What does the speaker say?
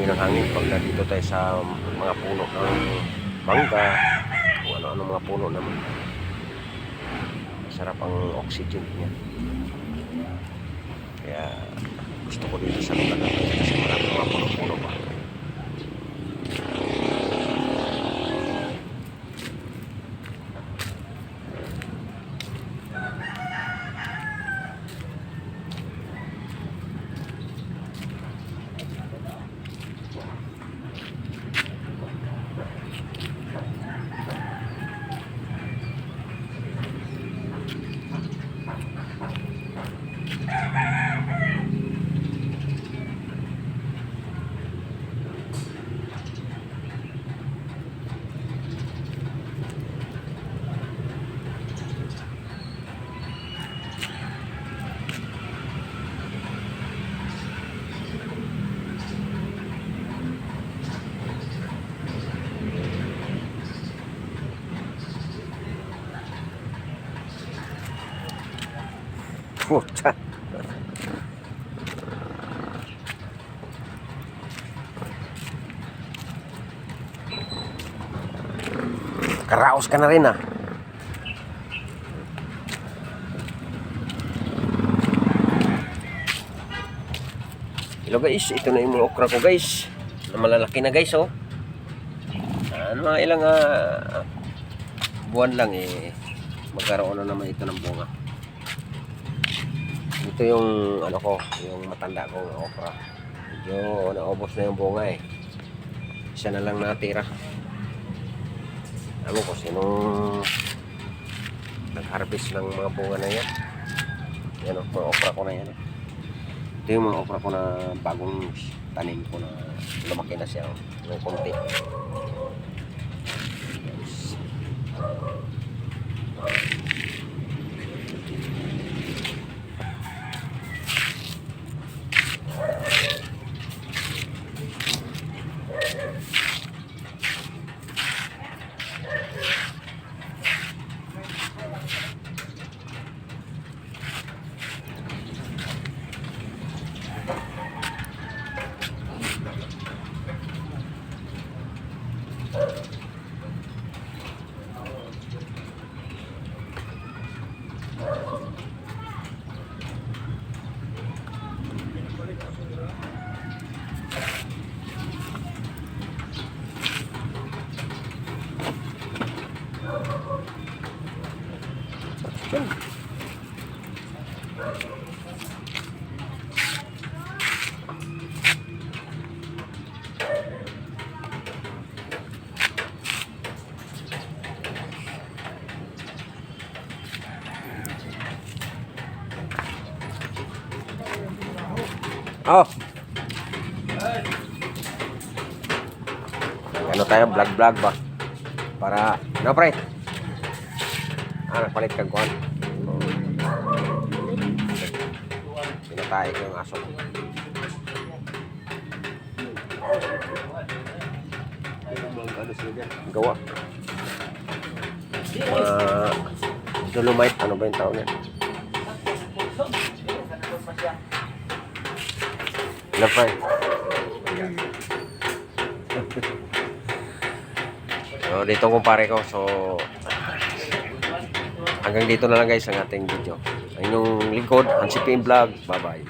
hangin ng hangin pag dito tayo sa mga puno ng mangga o ano-ano mga puno naman. Masarap ang oxygen niya. Kaya gusto ko dito sa lugar natin kasi marami mga puno-puno pa. Puta. Karaos ka na rin ah. Hello guys, ito na yung mga okra ko guys. Na malalaki na guys oh. Mga ilang buwan lang magkaroon na naman ito ng bunga. Ito yung ano ko, yung matanda kong okra. Medyo naubos na yung bunga Isa na lang natira. Ano ko sinong nag-harvest ng mga bunga na yan. Yan o, mga okra ko na yan Ito yung mga okra ko na bagong tanim ko na lumaki na siya ng konti. Oh. Ano tayo, vlog ba? Para, no pre? Nagpalit kang kuhan. Pinatay ko yung aso. Gawa. Dolomite, ano ba yung tawag niya? Hello, pre. So, dito kumpare ko. So, hanggang dito na lang guys ang ating video. Ang inyong lingkod, ang CPM Vlog. Bye-bye.